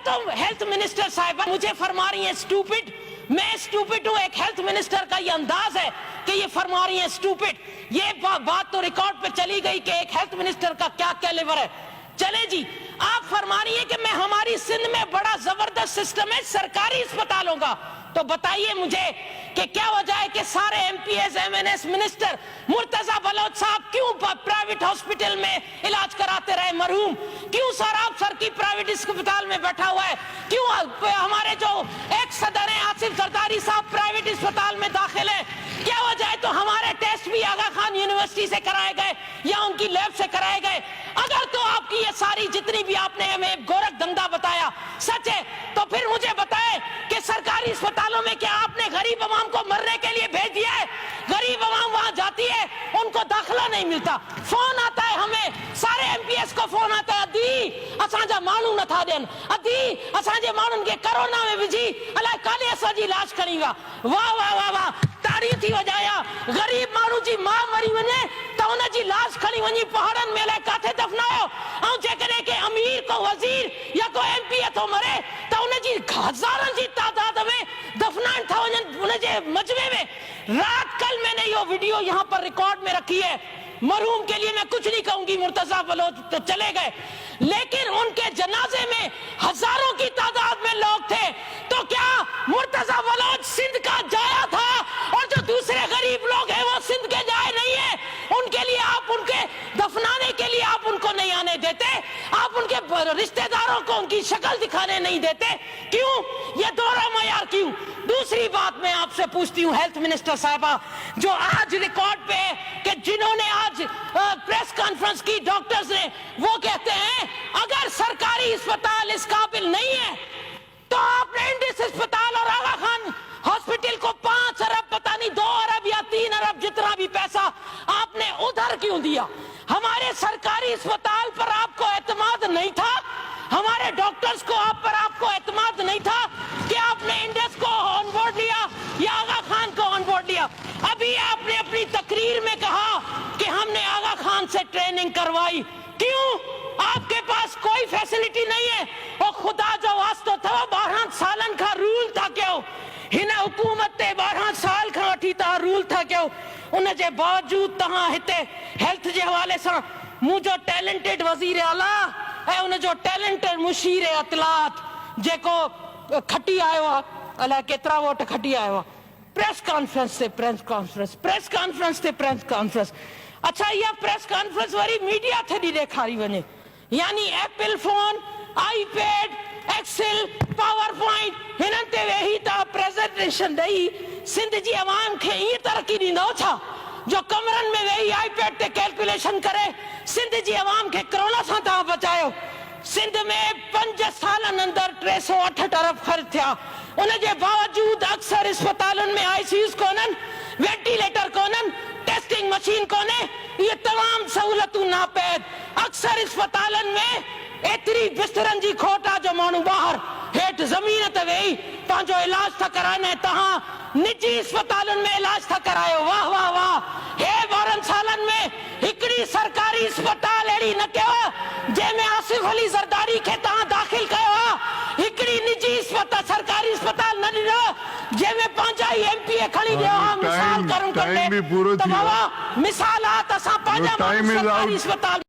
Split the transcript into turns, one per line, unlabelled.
تو health minister صاحبہ مجھے فرما رہی ہیں سٹوپڈ. میں سٹوپڈ ہوں. ایک ہیلتھ منسٹر کا یہ انداز ہے کہ یہ فرما رہی ہیں سٹوپڈ. یہ بات تو ریکارڈ پہ چلی گئی کہ ایک ہیلتھ منسٹر کا کیا کیلیبر ہے. چلے جی, آپ فرما رہی ہیں کہ میں ہماری سندھ میں بڑا زبردست سسٹم ہے سرکاری اسپتالوں کا. تو بتائیے مجھے کہ کیا وجہ ہے کہ سارے M P S M N S minister Murtaza Baloch صاحب کیوں پرائیویٹ ہاسپٹل میں علاج کراتے رہے مرحوم؟ کیوں سراب سر کی پرائیویٹ اسپتال میں بیٹھا ہوا ہے؟ کیوں ہمارے جو ایک صدر ہیں آصف زرداری صاحب پرائیویٹ اسپتال میں داخل ہے؟ کیا وجہ ہے؟ تو ہمارے ٹیسٹ بھی آغا خان یونیورسٹی سے کرائے گئے یا ان کی لیب سے کرائے گئے. اگر تو آپ کی یہ ساری جتنی بھی آپ نے ہمیں گورکھ دھندا بتایا سچ ہے, تو پھر مجھے بتائیں کہ سرکاری اسپتالوں میں کیا آپ نے غریب عوام کو مرنے کے لیے بھیج دیا ہے؟ غریب عوام وہاں جاتی ہے, ان کو داخلہ نہیں ملتا. فون آتا ہے ہمیں, سارے ایم پی ایس کو فون آتا ہے, ادھی اساں مانو نہ تھا دین, ادھی اساں جے مانن کے کرونا میں وجھی الائے کالے اساں جی علاج کری وا. واہ واہ واہ واہ, تاریخ تھی وجایا. غریب مانو جی ماں مری ونے تو ان جی لاش کھڑی ونی پہاڑن میں الائے کاتے دفناयो. ऐं जेकॾहिं के अमीर को वज़ीर या को एमपी थो मरे त उन जी हज़ारनि जी तादाद में दफनाइण था वञनि उन जे मजमे में. रात कल मैंने ये वीडियो यहाँ पर रिकॉर्ड में रखी है. मरहूम के लिए मैं कुछ नहीं कहूंगी, मुर्तजा बलोच तो चले गए, लेकिन उनके जनाजे में हजारों की तादाद में लोग थे. तो क्या मुर्तजा बलोच सिंध का जाया था और जो दूसरे गरीब लोग हैं वो सिंध के जाए नहीं है? उनके लिए आप उनके दफनाने के लिए आप उनको नहीं आने देते, आप उनके रिश्तेदारों को उनकी शक्ल दिखाने नहीं देते. क्यों ये दोहरा मयार क्यों? दूसरी बात मैं आपसे पूछती हूँ हेल्थ मिनिस्टर साहबा, जो आज रिकॉर्ड पे है कि जिन्होंने आज प्रेस कॉन्फ्रेंस की डॉक्टर्स ने, वो कहते हैं अगर सरकारी अस्पताल इस काबिल नहीं है तो आपने इंडिस अस्पताल और आगा खान हॉस्पिटल को 5 अरब पता नहीं 2 अरब या 3 अरब जितना भी पैसा आपने उधर क्यों दिया? हमारे सरकारी अस्पताल पर आपको एतमाद नहीं था? हमारे डॉक्टर्स को आप पर आपको एतमाद नहीं था कि आपने इंडस को ऑन बोर्ड लिया या आगा खान को ऑन बोर्ड लिया? अभी आपने अपनी तकरीर में कहा कि हमने आगा खान से ट्रेनिंग करवाई. क्यों? आपके पास कोई फैसिलिटी नहीं है. और खुदा जो वास्तो था 12 सालन का रूल था क्यों? हिन हुकूमत 12 साल का वठी था रूल था क्यों? उन जे बावजूद तहां हिते हेल्थ जे हवाले सां मुंहिंजो टैलेंटेड वज़ीर आला ऐं उन जो टैलेंटेड मुशीर अतलात जेको खटी आयो आहे, अलाए केतिरा वोट खटी आयो आहे, प्रेस कॉन्फ्रेंस ते प्रेस कॉन्फ्रेंस, प्रेस कॉन्फ्रेंस ते प्रेस कॉन्फ्रेंस. अच्छा, इहा प्रेस कॉन्फ्रेंस वरी मीडिया ते ॾी ॾेखारी वञे, यानी Apple phone, iPad, Excel, PowerPoint हिननि ते वेही तव्हां प्रेज़ेंटेशन ॾेई सिंध जी अवाम खे ईअं तरक़ी ॾींदव छा जो कमरनि में वेही आईपैड ते कैलकुलेशन करे सिंध जी अवाम खे कोरोना सां तव्हां बचायो? सिंध में 5 सालनि अंदरि 308 अरब ख़र्च थिया. उन जे बावजूद अक्सर अस्पतालुनि में आईसीयूस कोन्हनि, वेंटिलेटर कोन्हनि, टेस्टिंग मशीन कोन्हे. ये तमाम सहूलतूं नापैद. अक्सर अस्पतालनि में एतिरी बिस्तरनि जी खोट आहे जो माण्हू ॿाहिरि हेठि ज़मीन ते वेही पंहिंजो इलाज था कराइनि ऐं तव्हां निजी अस्पतालुनि में इलाज था करायो. वाह वाह वाह. हे 12 सालनि में हिकिड़ी सरकारी अस्पताल अहिड़ी न कयो जंहिंमें आसिफ अली ज़रदारी खे तव्हां दाख़िल कयो आहे. हिकिड़ी निजी अस्पताल सरकारी अस्पताल न ॾिनो जंहिंमें पंहिंजा ई एमपीए खणी ॾियो आहे मिसाल करूं कंदे. त बाबा मिसालात असां पंहिंजा सरकारी अस्पताल